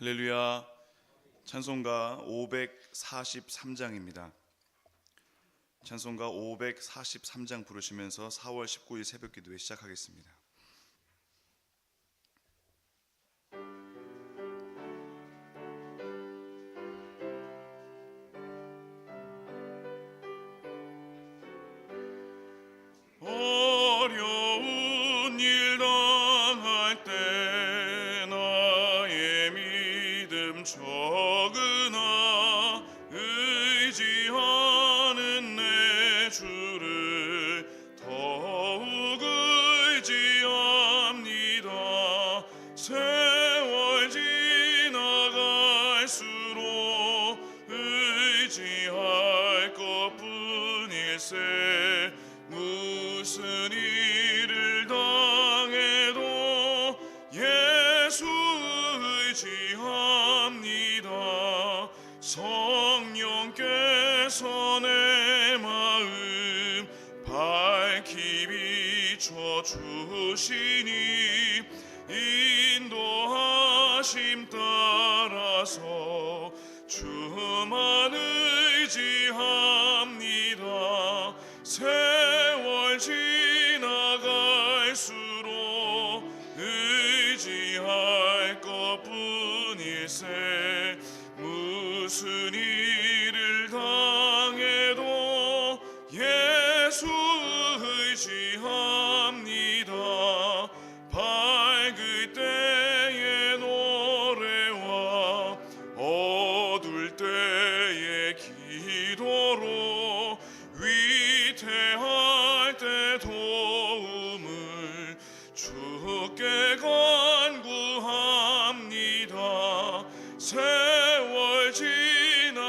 할렐루야. 찬송가 543장입니다. 찬송가 543장 부르시면서 4월 19일 새벽기도회 시작하겠습니다. 어려운 일 당할 때 나의 믿음 적으나 의지하는 내 주를 더욱 의지합니다. 세월 지나갈수록 의지할 것뿐일세. 무슨 일을 당해도 예수 의지합니다. 성령께서 내 마음 밝히 비춰주시니 인도하심 따라서 주만 의지합니다. 세월 지나갈수록 의지할 것뿐일세. 무슨 일을 당해도 예수 의지합니다. 밝을 때의 노래와 어두울 때의 기도로 위태할 때 도움을 주께 간구합니다. 세월 지나갈수록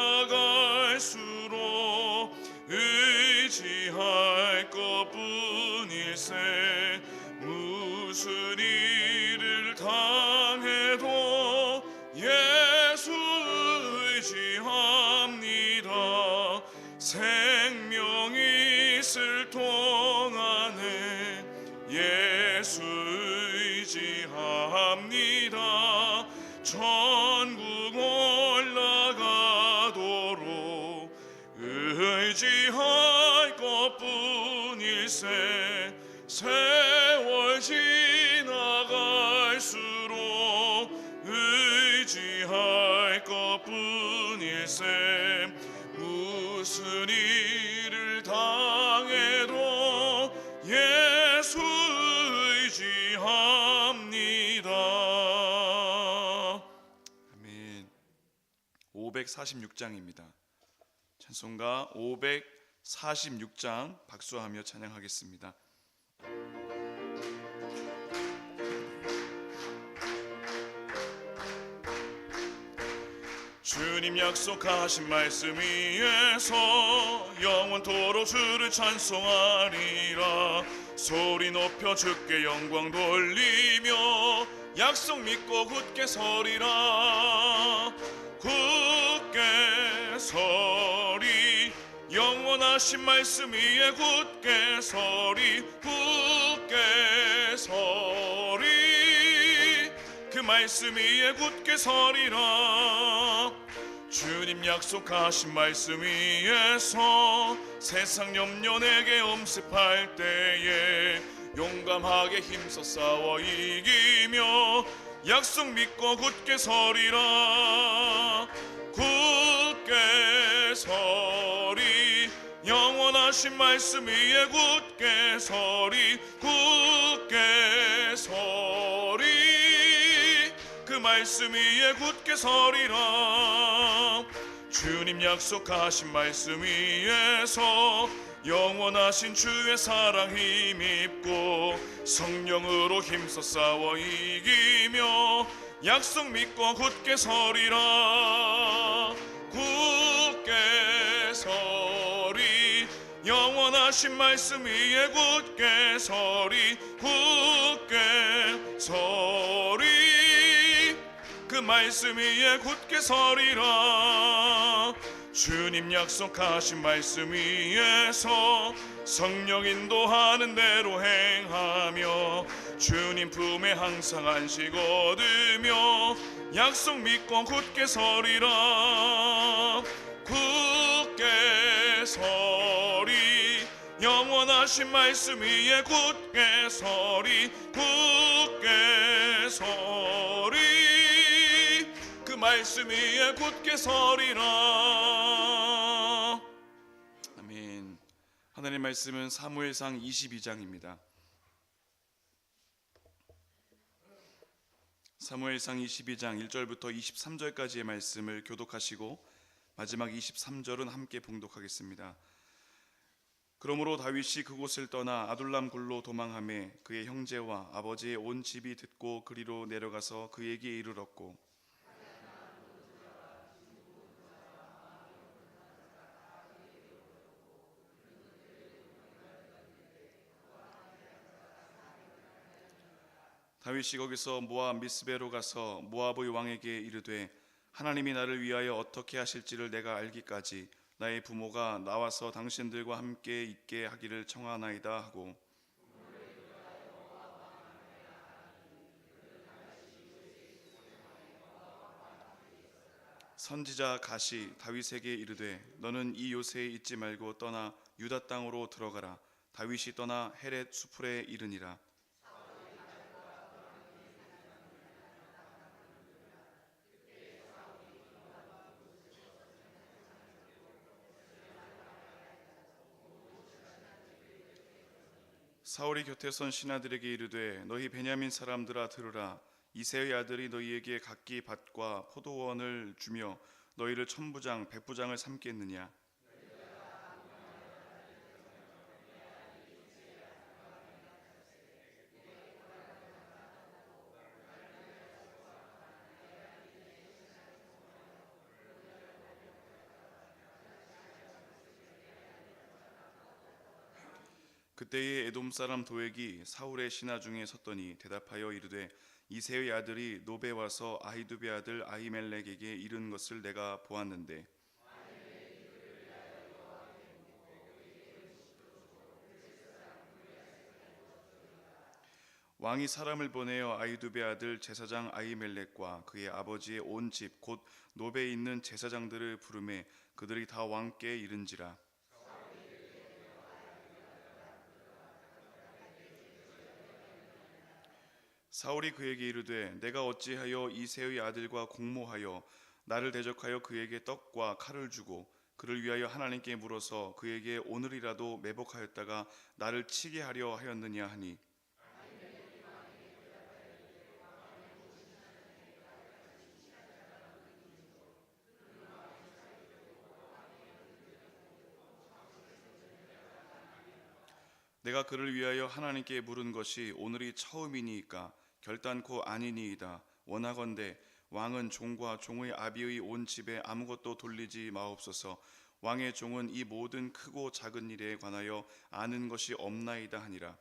의지할 것뿐일세. 무슨 일을 당해도 예수 의지합니다. 생명 있을 동안에 예수 의지합니다. 천국 올라가도록 의지할 것뿐일세. 세월 지나갈수록 의지할 것뿐일세. 무슨 일을 당해도 예수 의지합니다. 아멘. 546장입니다. 찬송가 546장 박수하며 찬양하겠습니다. 주님 약속하신 말씀 위에서 영원토록 주를 찬송하리라. 소리 높여 주께 영광 돌리며 약속 믿고 굳게 서리라. 굳게 서리. 영원하신 말씀 위에 굳게 서리. 굳게 서리. 그 말씀 위에 굳게 서리라. 주님 약속하신 말씀 위에서 세상 염려 내게 엄습할 때에 용감하게 힘써 싸워 이기며 약속 믿고 굳게 서리라. 굳게 서리. 영원하신 말씀 위에 굳게 서리. 굳게 서리. 그 말씀 위에 굳게 서리라. 주님 약속하신 말씀 위에서 영원하신 주의 사랑 힘입고 성령으로 힘써 싸워 이기며 약속 믿고 굳게 서리라. 굳게 서리. 영원하신 말씀 위에 굳게 서리. 굳게 서리. 그 말씀 위에 굳게 서리라. 주님 약속하신 말씀 위에서 성령 인도하는 대로 행하며 주님 품에 항상 안식 얻으며 약속 믿고 굳게 서리라. 굳게 서리 영원하신 말씀 위에 굳게 서리. 굳게 서리 그 말씀 위에 굳게 서리라. 아멘. 하나님 말씀은 사무엘상 22장입니다. 사무엘상 22장 1절부터 23절까지의 말씀을 교독하시고 마지막 23절은 함께 봉독하겠습니다. 그러므로 다윗이 그곳을 떠나 아둘람 굴로 도망하매 그의 형제와 아버지의 온 집이 듣고 그리로 내려가서 그에게 이르렀고 다윗이 거기서 모압 미스베로 가서 모압의 왕에게 이르되 하나님이 나를 위하여 어떻게 하실지를 내가 알기까지 나의 부모가 나와서 당신들과 함께 있게 하기를 청하나이다 하고 선지자 갓이 다윗에게 이르되 너는 이 요새에 있지 말고 떠나 유다 땅으로 들어가라. 다윗이 떠나 헤렛 수풀에 이르니라. 사울이 곁에 선 신하들에게 이르되 너희 베냐민 사람들아 들으라. 이새의 아들이 너희에게 각기 밭과 포도원을 주며 너희를 천부장 백부장을 삼겠느냐. 그때에 에돔 사람 도액이 사울의 신하 중에 섰더니 대답하여 이르되 이새의 아들이 노베 와서 아히두베 아들 아히멜렉에게 이른 것을 내가 보았는데 왕이 사람을 보내어 아히두베 아들 제사장 아히멜렉과 그의 아버지의 온 집 곧 노베에 있는 제사장들을 부르매 그들이 다 왕께 이른지라. 사울이 그에게 이르되 내가 어찌하여 이새의 아들과 공모하여 나를 대적하여 그에게 떡과 칼을 주고 그를 위하여 하나님께 물어서 그에게 오늘이라도 매복하였다가 나를 치게 하려 하였느냐 하니 내가 그를 위하여 하나님께 물은 것이 오늘이 처음이니이까 결단코 아니니이다. 원하건대 왕은 종과 종의 아비의 온 집에 아무것도 돌리지 마옵소서. 왕의 종은 이 모든 크고 작은 일에 관하여 아는 것이 없나이다 하니라.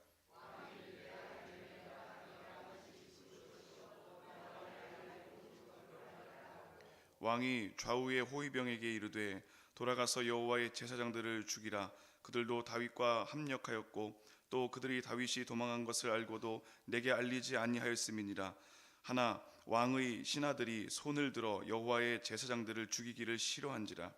왕이 좌우의 호위병에게 이르되 돌아가서 여호와의 제사장들을 죽이라. 그들도 다윗과 합력하였고 또 그들이 다윗이 도망한 것을 알고도 내게 알리지 아니하였음이니라. 하나 왕의 신하들이 손을 들어 여호와의 제사장들을 죽이기를 싫어한지라.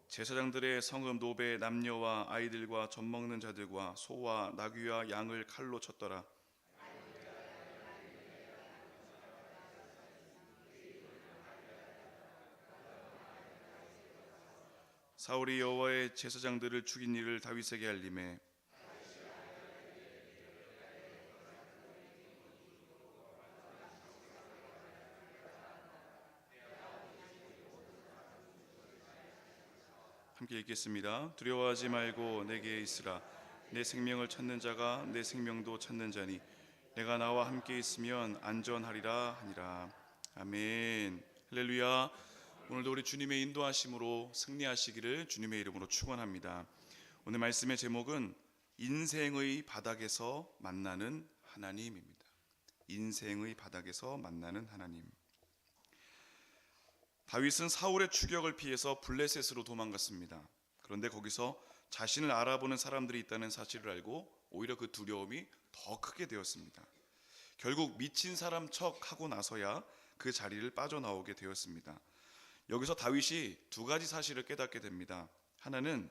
제사장들의 성읍 노베 남녀와 아이들과 젖먹는 자들과 소와 나귀와 양을 칼로 쳤더라. 사울이 여호와의 제사장들을 죽인 일을 다윗에게 알림해 함께 읽겠습니다. 두려워하지 말고 내게 있으라. 내 생명을 찾는 자가 내 생명도 찾는 자니 내가 나와 함께 있으면 안전하리라 하니라. 아멘. 할렐루야. 오늘도 우리 주님의 인도하심으로 승리하시기를 주님의 이름으로 축원합니다. 오늘 말씀의 제목은 인생의 바닥에서 만나는 하나님입니다. 인생의 바닥에서 만나는 하나님. 다윗은 사울의 추격을 피해서 블레셋으로 도망갔습니다. 그런데 거기서 자신을 알아보는 사람들이 있다는 사실을 알고 오히려 그 두려움이 더 크게 되었습니다. 결국 미친 사람 척 하고 나서야 그 자리를 빠져나오게 되었습니다. 여기서 다윗이 두 가지 사실을 깨닫게 됩니다. 하나는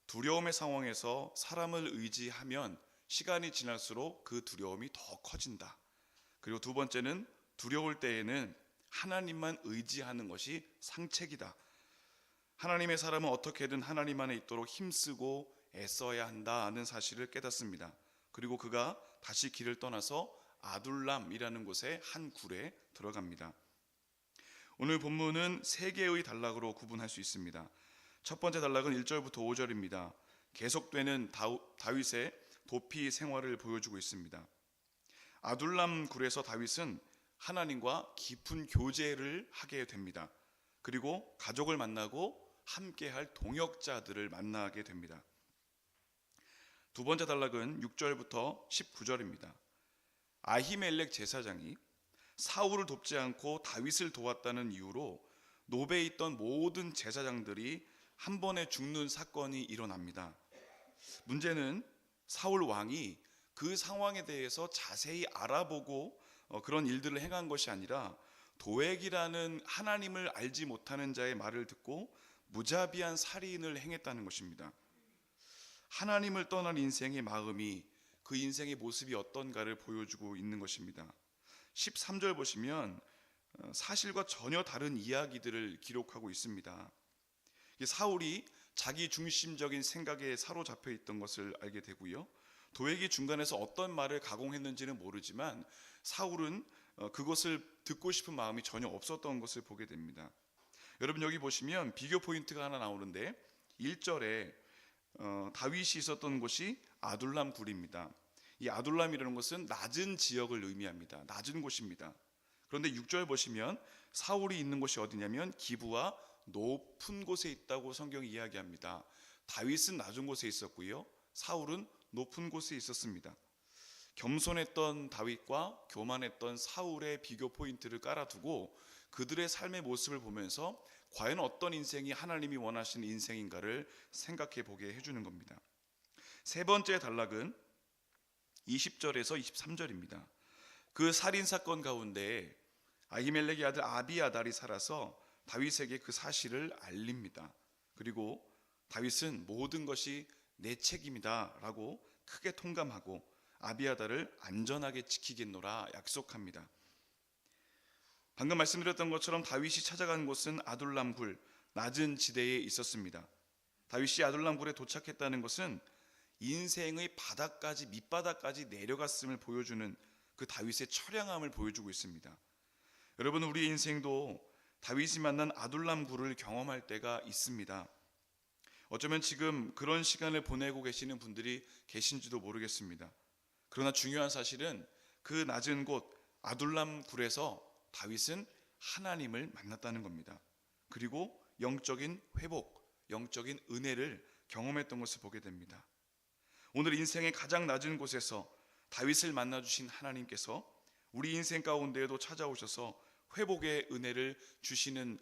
두려움의 상황에서 사람을 의지하면 시간이 지날수록 그 두려움이 더 커진다. 그리고 두 번째는 두려울 때에는 하나님만 의지하는 것이 상책이다. 하나님의 사람은 어떻게든 하나님 안에 있도록 힘쓰고 애써야 한다는 사실을 깨닫습니다. 그리고 그가 다시 길을 떠나서 아둘람이라는 곳의 한 굴에 들어갑니다. 오늘 본문은 세 개의 단락으로 구분할 수 있습니다. 첫 번째 단락은 1절부터 5절입니다. 계속되는 다윗의 도피 생활을 보여주고 있습니다. 아둘람 굴에서 다윗은 하나님과 깊은 교제를 하게 됩니다. 그리고 가족을 만나고 함께할 동역자들을 만나게 됩니다. 두 번째 단락은 6절부터 19절입니다. 아히멜렉 제사장이 사울을 돕지 않고 다윗을 도왔다는 이유로 노베에 있던 모든 제사장들이 한 번에 죽는 사건이 일어납니다. 문제는 사울 왕이 그 상황에 대해서 자세히 알아보고 그런 일들을 행한 것이 아니라 도액이라는 하나님을 알지 못하는 자의 말을 듣고 무자비한 살인을 행했다는 것입니다. 하나님을 떠난 인생의 마음이 그 인생의 모습이 어떤가를 보여주고 있는 것입니다. 13절 보시면 사실과 전혀 다른 이야기들을 기록하고 있습니다. 사울이 자기 중심적인 생각에 사로잡혀 있던 것을 알게 되고요. 도액이 중간에서 어떤 말을 가공했는지는 모르지만 사울은 그것을 듣고 싶은 마음이 전혀 없었던 것을 보게 됩니다. 여러분 여기 보시면 비교 포인트가 하나 나오는데 1절에 다윗이 있었던 곳이 아둘람 굴입니다. 이 아둘람이라는 것은 낮은 지역을 의미합니다. 낮은 곳입니다. 그런데 6절 보시면 사울이 있는 곳이 어디냐면 기브와 높은 곳에 있다고 성경이 이야기합니다. 다윗은 낮은 곳에 있었고요. 사울은 높은 곳에 있었습니다. 겸손했던 다윗과 교만했던 사울의 비교 포인트를 깔아두고 그들의 삶의 모습을 보면서 과연 어떤 인생이 하나님이 원하시는 인생인가를 생각해 보게 해주는 겁니다. 세 번째 단락은 20절에서 23절입니다. 그 살인사건 가운데 아히멜렉의 아들 아비아달이 살아서 다윗에게 그 사실을 알립니다. 그리고 다윗은 모든 것이 내 책임이다 라고 크게 통감하고 아비아달을 안전하게 지키겠노라 약속합니다. 방금 말씀드렸던 것처럼 다윗이 찾아간 곳은 아둘람 굴, 낮은 지대에 있었습니다. 다윗이 아둘람 굴에 도착했다는 것은 인생의 바닥까지 밑바닥까지 내려갔음을 보여주는 그 다윗의 처량함을 보여주고 있습니다. 여러분 우리의 인생도 다윗이 만난 아둘람 굴을 경험할 때가 있습니다. 어쩌면 지금 그런 시간을 보내고 계시는 분들이 계신지도 모르겠습니다. 그러나 중요한 사실은 그 낮은 곳 아둘람 굴에서 다윗은 하나님을 만났다는 겁니다. 그리고 영적인 회복, 영적인 은혜를 경험했던 것을 보게 됩니다. 오늘 인생의 가장 낮은 곳에서 다윗을 만나주신 하나님께서 우리 인생 가운데에도 찾아오셔서 회복의 은혜를 주시는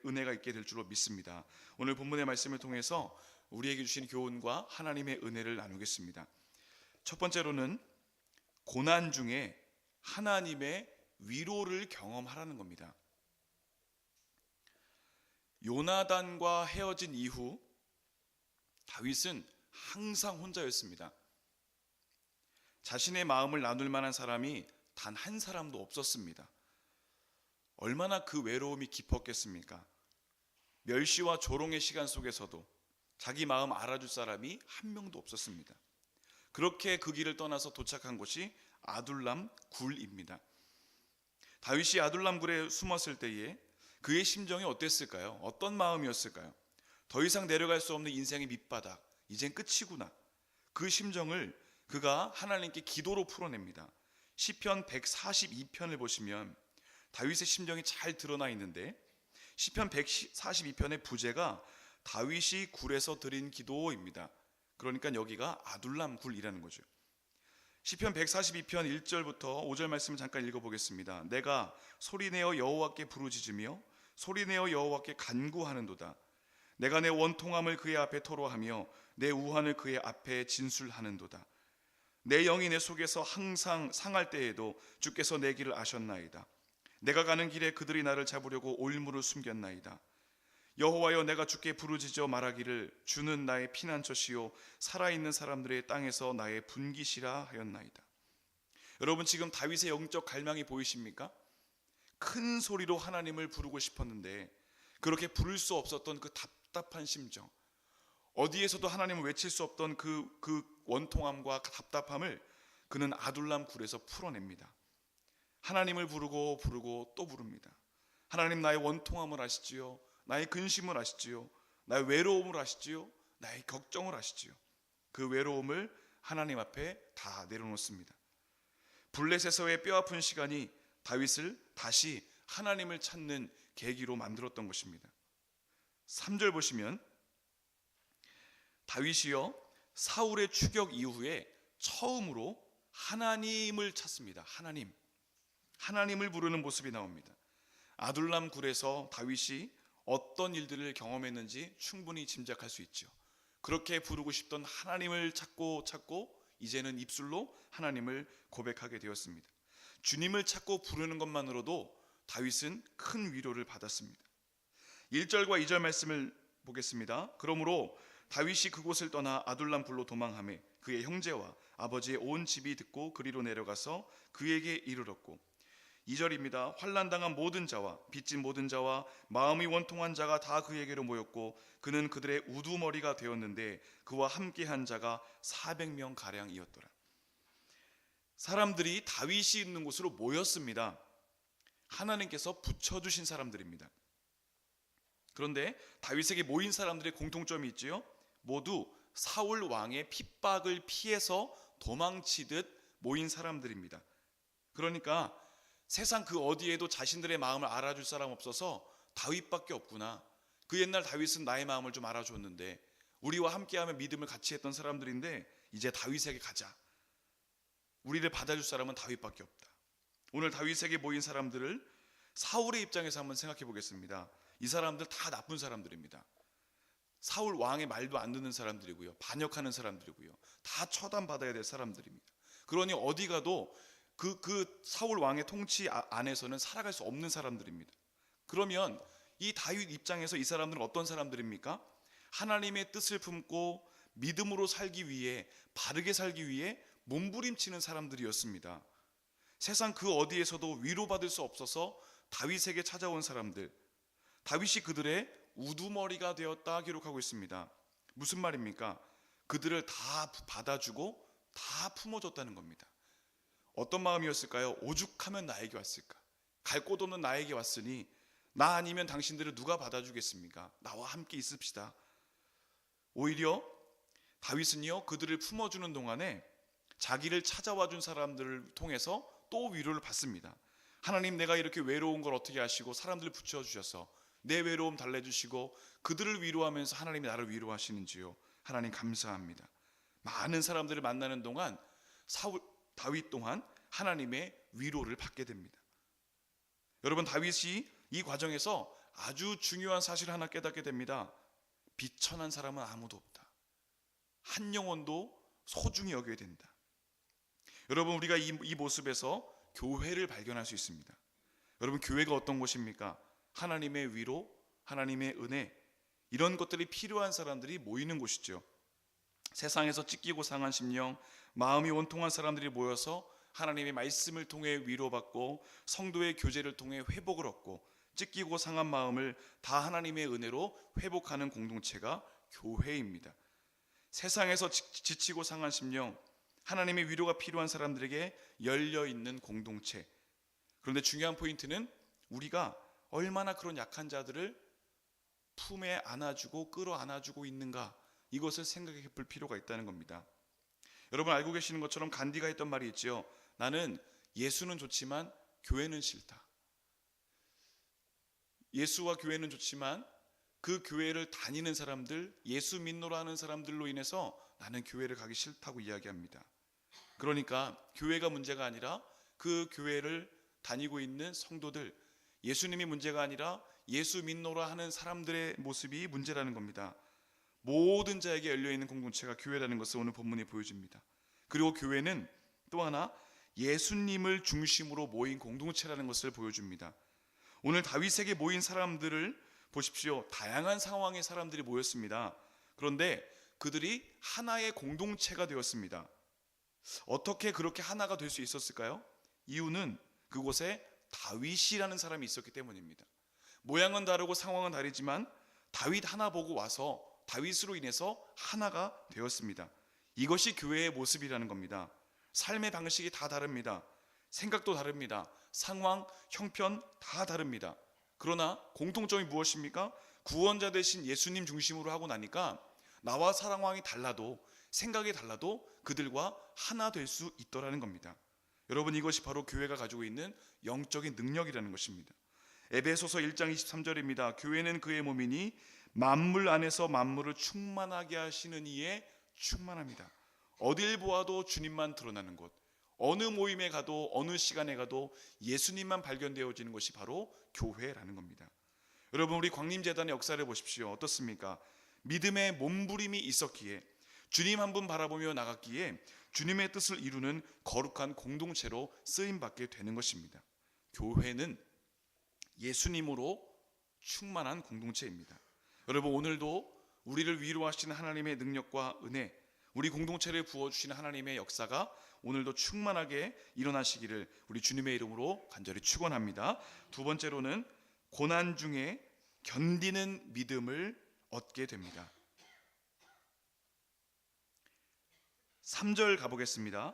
은혜가 있게 될 줄로 믿습니다. 오늘 본문의 말씀을 통해서 우리에게 주신 교훈과 하나님의 은혜를 나누겠습니다. 첫 번째로는 고난 중에 하나님의 위로를 경험하라는 겁니다. 요나단과 헤어진 이후 다윗은 항상 혼자였습니다. 자신의 마음을 나눌 만한 사람이 단 한 사람도 없었습니다. 얼마나 그 외로움이 깊었겠습니까? 멸시와 조롱의 시간 속에서도 자기 마음 알아줄 사람이 한 명도 없었습니다. 그렇게 그 길을 떠나서 도착한 곳이 아둘람 굴입니다. 다윗이 아둘람 굴에 숨었을 때에 그의 심정이 어땠을까요? 어떤 마음이었을까요? 더 이상 내려갈 수 없는 인생의 밑바닥, 이젠 끝이구나. 그 심정을 그가 하나님께 기도로 풀어냅니다. 시편 142편을 보시면 다윗의 심정이 잘 드러나 있는데 시편 142편의 부제가 다윗이 굴에서 드린 기도입니다. 그러니까 여기가 아둘람 굴이라는 거죠. 시편 142편 1절부터 5절 말씀을 잠깐 읽어보겠습니다. 내가 소리내어 여호와께 부르짖으며 소리내어 여호와께 간구하는도다. 내가 내 원통함을 그의 앞에 토로하며 내 우환을 그의 앞에 진술하는도다. 내 영이 내 속에서 항상 상할 때에도 주께서 내 길을 아셨나이다. 내가 가는 길에 그들이 나를 잡으려고 올무를 숨겼나이다. 여호와여, 내가 주께 부르짖어 말하기를 주는 나의 피난처시요 살아있는 사람들의 땅에서 나의 분기시라 하였나이다. 여러분, 지금 다윗의 영적 갈망이 보이십니까? 큰 소리로 하나님을 부르고 싶었는데 그렇게 부를 수 없었던 그 답답한 심정, 어디에서도 하나님을 외칠 수 없던 그 원통함과 답답함을 그는 아둘람 굴에서 풀어냅니다. 하나님을 부르고 또 부릅니다. 하나님, 나의 원통함을 아시지요. 나의 근심을 아시지요. 나의 외로움을 아시지요. 나의 걱정을 아시지요. 그 외로움을 하나님 앞에 다 내려놓습니다. 블레셋에서의 뼈아픈 시간이 다윗을 다시 하나님을 찾는 계기로 만들었던 것입니다. 3절 보시면 다윗이요 사울의 추격 이후에 처음으로 하나님을 찾습니다. 하나님을 부르는 모습이 나옵니다. 아둘람 굴에서 다윗이 어떤 일들을 경험했는지 충분히 짐작할 수 있죠. 그렇게 부르고 싶던 하나님을 찾고 이제는 입술로 하나님을 고백하게 되었습니다. 주님을 찾고 부르는 것만으로도 다윗은 큰 위로를 받았습니다. 1절과 2절 말씀을 보겠습니다. 그러므로 다윗이 그곳을 떠나 아둘람 굴로 도망하매 그의 형제와 아버지의 온 집이 듣고 그리로 내려가서 그에게 이르렀고, 2절입니다. 환난당한 모든 자와 빚진 모든 자와 마음이 원통한 자가 다 그에게로 모였고 그는 그들의 우두머리가 되었는데 그와 함께한 자가 400명 가량이었더라. 사람들이 다윗이 있는 곳으로 모였습니다. 하나님께서 붙여주신 사람들입니다. 그런데 다윗에게 모인 사람들의 공통점이 있지요. 모두 사울 왕의 핍박을 피해서 도망치듯 모인 사람들입니다. 그러니까 세상 그 어디에도 자신들의 마음을 알아줄 사람 없어서 다윗밖에 없구나. 그 옛날 다윗은 나의 마음을 좀 알아줬는데 우리와 함께하며 믿음을 같이 했던 사람들인데 이제 다윗에게 가자. 우리를 받아줄 사람은 다윗밖에 없다. 오늘 다윗에게 모인 사람들을 사울의 입장에서 한번 생각해 보겠습니다. 이 사람들 다 나쁜 사람들입니다. 사울 왕의 말도 안 듣는 사람들이고요, 반역하는 사람들이고요, 다 처단받아야 될 사람들입니다. 그러니 어디 가도 그 사울 왕의 통치 안에서는 살아갈 수 없는 사람들입니다. 그러면 이 다윗 입장에서 이 사람들은 어떤 사람들입니까? 하나님의 뜻을 품고 믿음으로 살기 위해, 바르게 살기 위해 몸부림치는 사람들이었습니다. 세상 그 어디에서도 위로받을 수 없어서 다윗에게 찾아온 사람들, 다윗이 그들의 우두머리가 되었다 기록하고 있습니다. 무슨 말입니까? 그들을 다 받아주고 다 품어줬다는 겁니다. 어떤 마음이었을까요? 오죽하면 나에게 왔을까? 갈 곳 없는 나에게 왔으니 나 아니면 당신들을 누가 받아주겠습니까? 나와 함께 있읍시다. 오히려 다윗은요 그들을 품어주는 동안에 자기를 찾아와 준 사람들을 통해서 또 위로를 받습니다. 하나님, 내가 이렇게 외로운 걸 어떻게 아시고 사람들을 붙여주셔서 내 외로움 달래주시고 그들을 위로하면서 하나님이 나를 위로하시는지요. 하나님 감사합니다. 많은 사람들을 만나는 동안 다윗 또한 하나님의 위로를 받게 됩니다. 여러분, 다윗이 이 과정에서 아주 중요한 사실을 하나 깨닫게 됩니다. 비천한 사람은 아무도 없다. 한 영혼도 소중히 여겨야 된다. 여러분, 우리가 이 모습에서 교회를 발견할 수 있습니다. 여러분, 교회가 어떤 곳입니까? 하나님의 위로, 하나님의 은혜, 이런 것들이 필요한 사람들이 모이는 곳이죠. 세상에서 찢기고 상한 심령, 마음이 원통한 사람들이 모여서 하나님의 말씀을 통해 위로받고 성도의 교제를 통해 회복을 얻고 찢기고 상한 마음을 다 하나님의 은혜로 회복하는 공동체가 교회입니다. 세상에서 지치고 상한 심령, 하나님의 위로가 필요한 사람들에게 열려있는 공동체. 그런데 중요한 포인트는 우리가 얼마나 그런 약한 자들을 품에 안아주고 끌어안아주고 있는가, 이것을 생각해 볼 필요가 있다는 겁니다. 여러분, 알고 계시는 것처럼 간디가 했던 말이 있죠. 나는 예수는 좋지만 교회는 싫다. 예수와 교회는 좋지만 그 교회를 다니는 사람들, 예수 믿노라 하는 사람들로 인해서 나는 교회를 가기 싫다고 이야기합니다. 그러니까 교회가 문제가 아니라 그 교회를 다니고 있는 성도들, 예수님이 문제가 아니라 예수 믿노라 하는 사람들의 모습이 문제라는 겁니다. 모든 자에게 열려있는 공동체가 교회라는 것을 오늘 본문이 보여줍니다. 그리고 교회는 또 하나 예수님을 중심으로 모인 공동체라는 것을 보여줍니다. 오늘 다윗에게 모인 사람들을 보십시오. 다양한 상황의 사람들이 모였습니다. 그런데 그들이 하나의 공동체가 되었습니다. 어떻게 그렇게 하나가 될 수 있었을까요? 이유는 그곳에 다윗이라는 사람이 있었기 때문입니다. 모양은 다르고 상황은 다르지만 다윗 하나 보고 와서 다윗으로 인해서 하나가 되었습니다. 이것이 교회의 모습이라는 겁니다. 삶의 방식이 다 다릅니다. 생각도 다릅니다. 상황, 형편 다 다릅니다. 그러나 공통점이 무엇입니까? 구원자 되신 예수님 중심으로 하고 나니까 나와 상황이 달라도 생각이 달라도 그들과 하나 될 수 있더라는 겁니다. 여러분, 이것이 바로 교회가 가지고 있는 영적인 능력이라는 것입니다. 에베소서 1장 23절입니다. 교회는 그의 몸이니 만물 안에서 만물을 충만하게 하시는 이에 충만합니다. 어딜 보아도 주님만 드러나는 곳, 어느 모임에 가도 어느 시간에 가도 예수님만 발견되어지는 것이 바로 교회라는 겁니다. 여러분, 우리 광림재단의 역사를 보십시오. 어떻습니까? 믿음의 몸부림이 있었기에, 주님 한 분 바라보며 나갔기에 주님의 뜻을 이루는 거룩한 공동체로 쓰임받게 되는 것입니다. 교회는 예수님으로 충만한 공동체입니다. 여러분, 오늘도 우리를 위로하시는 하나님의 능력과 은혜, 우리 공동체를 부어주시는 하나님의 역사가 오늘도 충만하게 일어나시기를 우리 주님의 이름으로 간절히 축원합니다. 두 번째로는 고난 중에 견디는 믿음을 얻게 됩니다. 3절 가보겠습니다.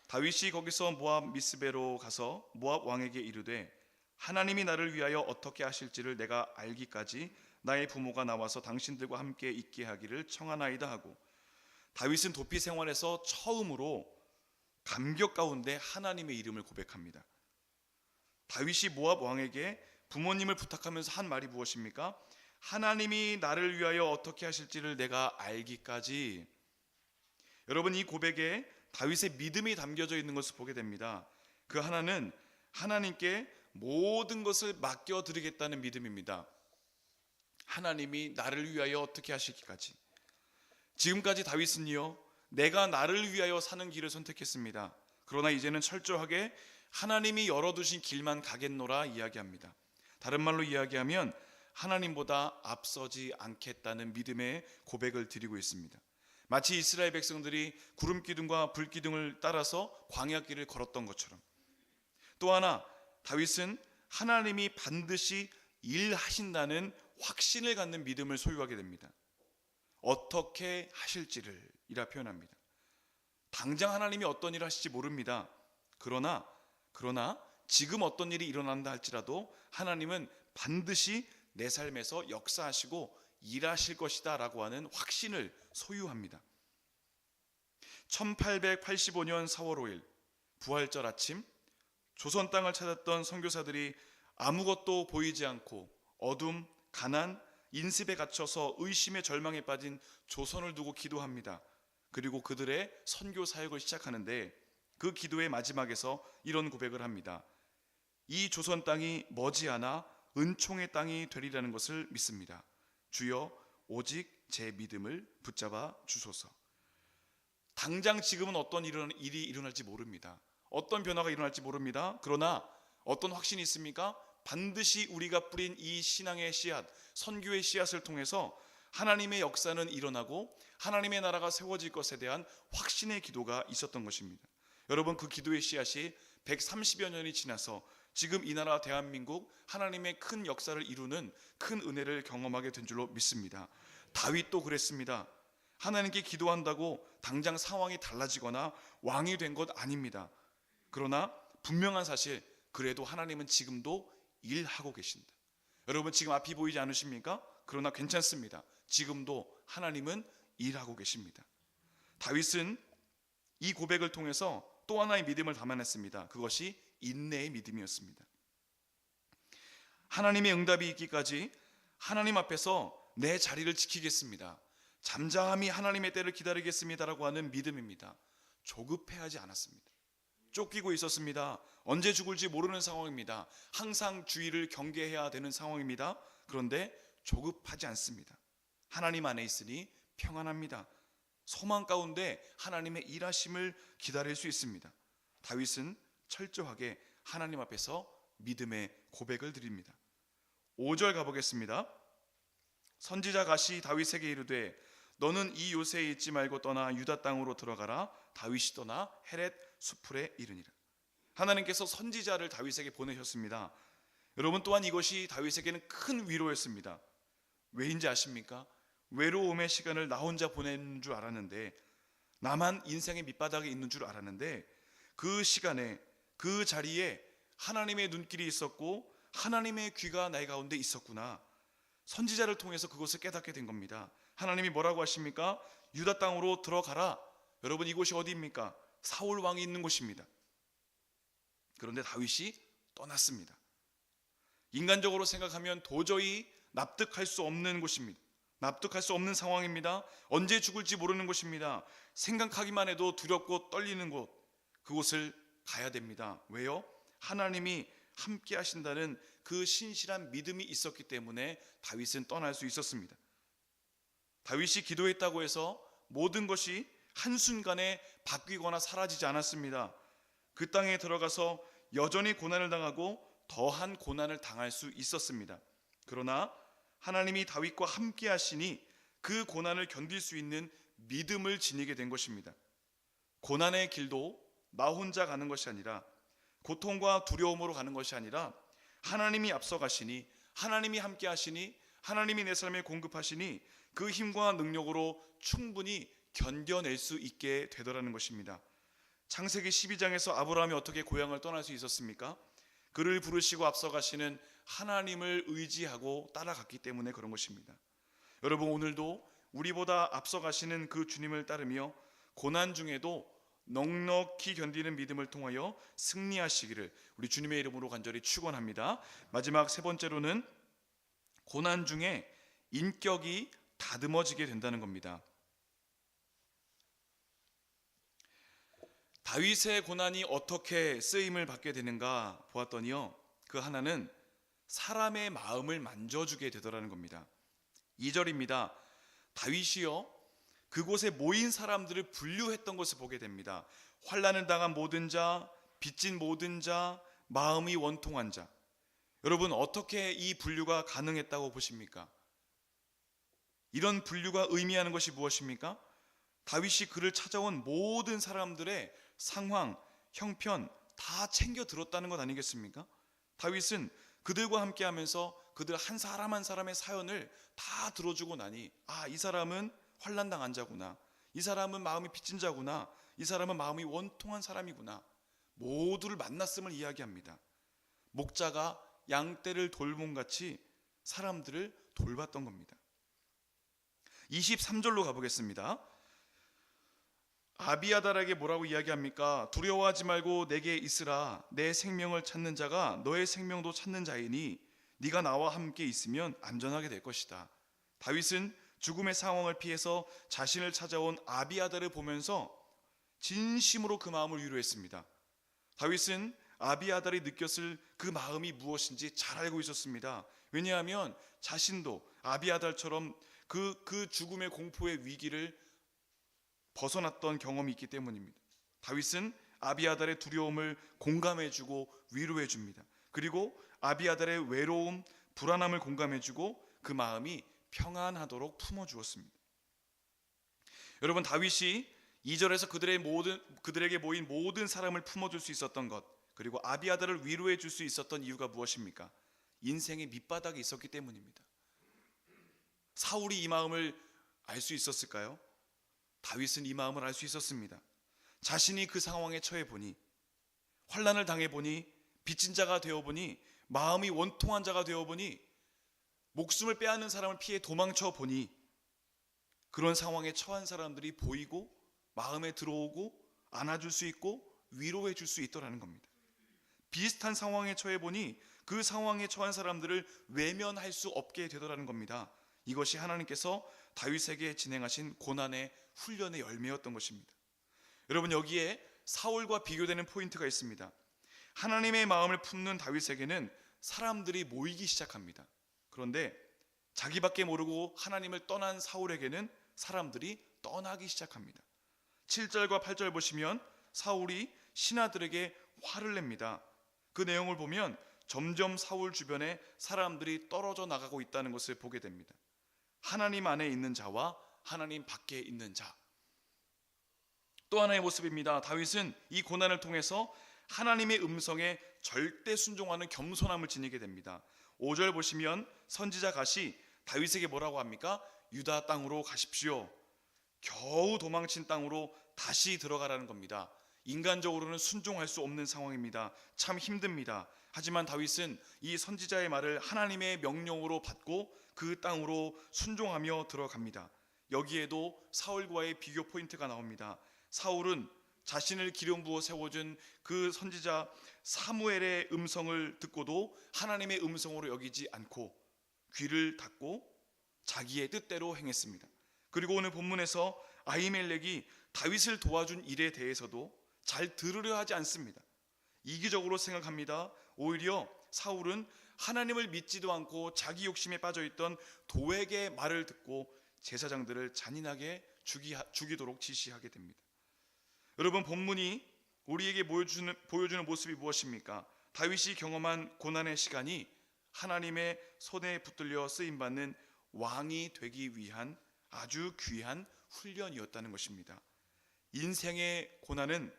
다윗이 거기서 모압 미스베로 가서 모압 왕에게 이르되 하나님이 나를 위하여 어떻게 하실지를 내가 알기까지 나의 부모가 나와서 당신들과 함께 있게 하기를 청하나이다 하고, 다윗은 도피 생활에서 처음으로 감격 가운데 하나님의 이름을 고백합니다. 다윗이 모압 왕에게 부모님을 부탁하면서 한 말이 무엇입니까? 하나님이 나를 위하여 어떻게 하실지를 내가 알기까지. 여러분, 이 고백에 다윗의 믿음이 담겨져 있는 것을 보게 됩니다. 그 하나는 하나님께 모든 것을 맡겨드리겠다는 믿음입니다. 하나님이 나를 위하여 어떻게 하시기까지. 지금까지 다윗은요, 내가 나를 위하여 사는 길을 선택했습니다. 그러나 이제는 철저하게 하나님이 열어두신 길만 가겠노라 이야기합니다. 다른 말로 이야기하면 하나님보다 앞서지 않겠다는 믿음의 고백을 드리고 있습니다. 마치 이스라엘 백성들이 구름기둥과 불기둥을 따라서 광야길을 걸었던 것처럼, 또 하나 다윗은 하나님이 반드시 일하신다는 확신을 갖는 믿음을 소유하게 됩니다. 어떻게 하실지를 이라 표현합니다. 당장 하나님이 어떤 일을 하실지 모릅니다. 그러나 지금 어떤 일이 일어난다 할지라도 하나님은 반드시 내 삶에서 역사하시고 일하실 것이다 라고 하는 확신을 소유합니다. 1885년 4월 5일 부활절 아침, 조선 땅을 찾았던 선교사들이 아무것도 보이지 않고 어둠, 가난, 인습에 갇혀서 의심의 절망에 빠진 조선을 두고 기도합니다. 그리고 그들의 선교 사역을 시작하는데, 그 기도의 마지막에서 이런 고백을 합니다. 이 조선 땅이 머지않아 은총의 땅이 되리라는 것을 믿습니다. 주여, 오직 제 믿음을 붙잡아 주소서. 당장 지금은 어떤 일이 일어날지 모릅니다. 어떤 변화가 일어날지 모릅니다. 그러나 어떤 확신이 있습니까? 반드시 우리가 뿌린 이 신앙의 씨앗, 선교의 씨앗을 통해서 하나님의 역사는 일어나고 하나님의 나라가 세워질 것에 대한 확신의 기도가 있었던 것입니다. 여러분, 그 기도의 씨앗이 130여 년이 지나서 지금 이 나라 대한민국 하나님의 큰 역사를 이루는 큰 은혜를 경험하게 된 줄로 믿습니다. 다윗도 그랬습니다. 하나님께 기도한다고 당장 상황이 달라지거나 왕이 된 것 아닙니다. 그러나 분명한 사실, 그래도 하나님은 지금도 일하고 계신다. 여러분, 지금 앞이 보이지 않으십니까? 그러나 괜찮습니다. 지금도 하나님은 일하고 계십니다. 다윗은 이 고백을 통해서 또 하나의 믿음을 담아냈습니다. 그것이 인내의 믿음이었습니다. 하나님의 응답이 있기까지 하나님 앞에서 내 자리를 지키겠습니다. 잠잠히 하나님의 때를 기다리겠습니다라고 하는 믿음입니다. 조급해하지 않았습니다. 쫓기고 있었습니다. 언제 죽을지 모르는 상황입니다. 항상 주의를 경계해야 되는 상황입니다. 그런데 조급하지 않습니다. 하나님 안에 있으니 평안합니다. 소망 가운데 하나님의 일하심을 기다릴 수 있습니다. 다윗은 철저하게 하나님 앞에서 믿음의 고백을 드립니다. 5절 가보겠습니다. 선지자 갓이 다윗에게 이르되 너는 이 요새에 있지 말고 떠나 유다 땅으로 들어가라. 다윗이 떠나 헤렛 수풀에 이르니라. 하나님께서 선지자를 다윗에게 보내셨습니다. 여러분, 또한 이것이 다윗에게는 큰 위로였습니다. 왜인지 아십니까? 외로움의 시간을 나 혼자 보낸 줄 알았는데, 나만 인생의 밑바닥에 있는 줄 알았는데, 그 시간에 그 자리에 하나님의 눈길이 있었고 하나님의 귀가 나의 가운데 있었구나. 선지자를 통해서 그것을 깨닫게 된 겁니다. 하나님이 뭐라고 하십니까? 유다 땅으로 들어가라. 여러분, 이곳이 어디입니까? 사울 왕이 있는 곳입니다. 그런데 다윗이 떠났습니다. 인간적으로 생각하면 도저히 납득할 수 없는 곳입니다. 납득할 수 없는 상황입니다. 언제 죽을지 모르는 곳입니다. 생각하기만 해도 두렵고 떨리는 곳, 그곳을 가야 됩니다. 왜요? 하나님이 함께 하신다는 그 신실한 믿음이 있었기 때문에 다윗은 떠날 수 있었습니다. 다윗이 기도했다고 해서 모든 것이 한순간에 바뀌거나 사라지지 않았습니다. 그 땅에 들어가서 여전히 고난을 당하고 더한 고난을 당할 수 있었습니다. 그러나 하나님이 다윗과 함께 하시니 그 고난을 견딜 수 있는 믿음을 지니게 된 것입니다. 고난의 길도 나 혼자 가는 것이 아니라, 고통과 두려움으로 가는 것이 아니라 하나님이 앞서 가시니, 하나님이 함께 하시니, 하나님이 내 삶에 공급하시니 그 힘과 능력으로 충분히 견뎌낼 수 있게 되더라는 것입니다. 창세기 12장에서 아브라함이 어떻게 고향을 떠날 수 있었습니까? 그를 부르시고 앞서 가시는 하나님을 의지하고 따라갔기 때문에 그런 것입니다. 여러분, 오늘도 우리보다 앞서 가시는 그 주님을 따르며 고난 중에도 넉넉히 견디는 믿음을 통하여 승리하시기를 우리 주님의 이름으로 간절히 축원합니다. 마지막 세 번째로는 고난 중에 인격이 다듬어지게 된다는 겁니다. 다윗의 고난이 어떻게 쓰임을 받게 되는가 보았더니요, 그 하나는 사람의 마음을 만져주게 되더라는 겁니다. 2절입니다. 다윗이요, 그곳에 모인 사람들을 분류했던 것을 보게 됩니다. 환난을 당한 모든 자, 빚진 모든 자, 마음이 원통한 자. 여러분, 어떻게 이 분류가 가능했다고 보십니까? 이런 분류가 의미하는 것이 무엇입니까? 다윗이 그를 찾아온 모든 사람들의 상황, 형편 다 챙겨 들었다는 것 아니겠습니까? 다윗은 그들과 함께 하면서 그들 한 사람 한 사람의 사연을 다 들어주고 나니, 이 사람은 환난당한 자구나, 이 사람은 마음이 빚진 자구나, 이 사람은 마음이 원통한 사람이구나, 모두를 만났음을 이야기합니다. 목자가 양떼를 돌봄같이 사람들을 돌봤던 겁니다. 23절로 가보겠습니다. 아비아달에게 뭐라고 이야기합니까? 두려워하지 말고 내게 있으라. 내 생명을 찾는 자가 너의 생명도 찾는 자이니 네가 나와 함께 있으면 안전하게 될 것이다. 다윗은 죽음의 상황을 피해서 자신을 찾아온 아비아달을 보면서 진심으로 그 마음을 위로했습니다. 다윗은 아비아달이 느꼈을 그 마음이 무엇인지 잘 알고 있었습니다. 왜냐하면 자신도 아비아달처럼 그 죽음의 공포의 위기를 벗어났던 경험이 있기 때문입니다. 다윗은 아비아달의 두려움을 공감해주고 위로해줍니다. 그리고 아비아달의 외로움, 불안함을 공감해주고 그 마음이 평안하도록 품어주었습니다. 여러분, 다윗이 2절에서 그들에게 모인 모든 사람을 품어줄 수 있었던 것, 그리고 아비아달을 위로해줄 수 있었던 이유가 무엇입니까? 인생의 밑바닥에 있었기 때문입니다. 사울이 이 마음을 알 수 있었을까요? 다윗은 이 마음을 알 수 있었습니다. 자신이 그 상황에 처해 보니, 환난을 당해 보니, 빚진 자가 되어 보니, 마음이 원통한 자가 되어 보니, 목숨을 빼앗는 사람을 피해 도망쳐 보니, 그런 상황에 처한 사람들이 보이고 마음에 들어오고 안아줄 수 있고 위로해 줄 수 있더라는 겁니다. 비슷한 상황에 처해 보니 그 상황에 처한 사람들을 외면할 수 없게 되더라는 겁니다. 이것이 하나님께서 다윗에게 진행하신 고난의 훈련의 열매였던 것입니다. 여러분, 여기에 사울과 비교되는 포인트가 있습니다. 하나님의 마음을 품는 다윗에게는 사람들이 모이기 시작합니다. 그런데 자기밖에 모르고 하나님을 떠난 사울에게는 사람들이 떠나기 시작합니다. 7절과 8절 보시면 사울이 신하들에게 화를 냅니다. 그 내용을 보면 점점 사울 주변에 사람들이 떨어져 나가고 있다는 것을 보게 됩니다. 하나님 안에 있는 자와 하나님 밖에 있는 자. 또 하나의 모습입니다. 다윗은 이 고난을 통해서 하나님의 음성에 절대 순종하는 겸손함을 지니게 됩니다. 5절 보시면 선지자 갓이 다윗에게 뭐라고 합니까? 유다 땅으로 가십시오. 겨우 도망친 땅으로 다시 들어가라는 겁니다. 인간적으로는 순종할 수 없는 상황입니다. 참 힘듭니다. 하지만 다윗은 이 선지자의 말을 하나님의 명령으로 받고 그 땅으로 순종하며 들어갑니다. 여기에도 사울과의 비교 포인트가 나옵니다. 사울은 자신을 기름 부어 세워준 그 선지자 사무엘의 음성을 듣고도 하나님의 음성으로 여기지 않고 귀를 닫고 자기의 뜻대로 행했습니다. 그리고 오늘 본문에서 아히멜렉이 다윗을 도와준 일에 대해서도 잘 들으려 하지 않습니다. 이기적으로 생각합니다. 오히려 사울은 하나님을 믿지도 않고 자기 욕심에 빠져있던 도액의 말을 듣고 제사장들을 잔인하게 죽이도록 지시하게 됩니다. 여러분, 본문이 우리에게 보여주는 모습이 무엇입니까? 다윗이 경험한 고난의 시간이 하나님의 손에 붙들려 쓰임받는 왕이 되기 위한 아주 귀한 훈련이었다는 것입니다. 인생의 고난은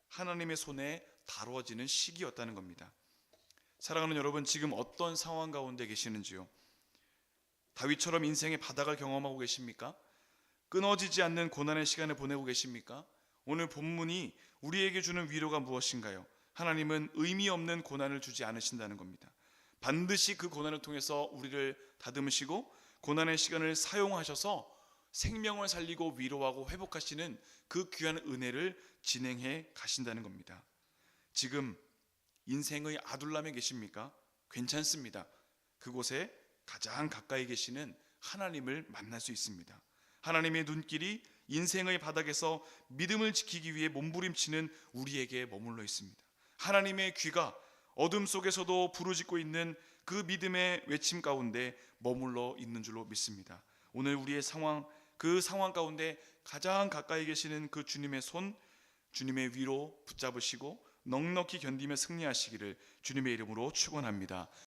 하나님의 손에 다루어지는 시기였다는 겁니다. 사랑하는 여러분, 지금 어떤 상황 가운데 계시는지요? 다윗처럼 인생의 바닥을 경험하고 계십니까? 끊어지지 않는 고난의 시간을 보내고 계십니까? 오늘 본문이 우리에게 주는 위로가 무엇인가요? 하나님은 의미 없는 고난을 주지 않으신다는 겁니다. 반드시 그 고난을 통해서 우리를 다듬으시고 고난의 시간을 사용하셔서 생명을 살리고 위로하고 회복하시는 그 귀한 은혜를 진행해 가신다는 겁니다. 지금 인생의 아둘람에 계십니까? 괜찮습니다. 그곳에 가장 가까이 계시는 하나님을 만날 수 있습니다. 하나님의 눈길이 인생의 바닥에서 믿음을 지키기 위해 몸부림치는 우리에게 머물러 있습니다. 하나님의 귀가 어둠 속에서도 부르짖고 있는 그 믿음의 외침 가운데 머물러 있는 줄로 믿습니다. 오늘 우리의 상황, 그 상황 가운데 가장 가까이 계시는 그 주님의 손, 주님의 위로 붙잡으시고 넉넉히 견디며 승리하시기를 주님의 이름으로 축원합니다.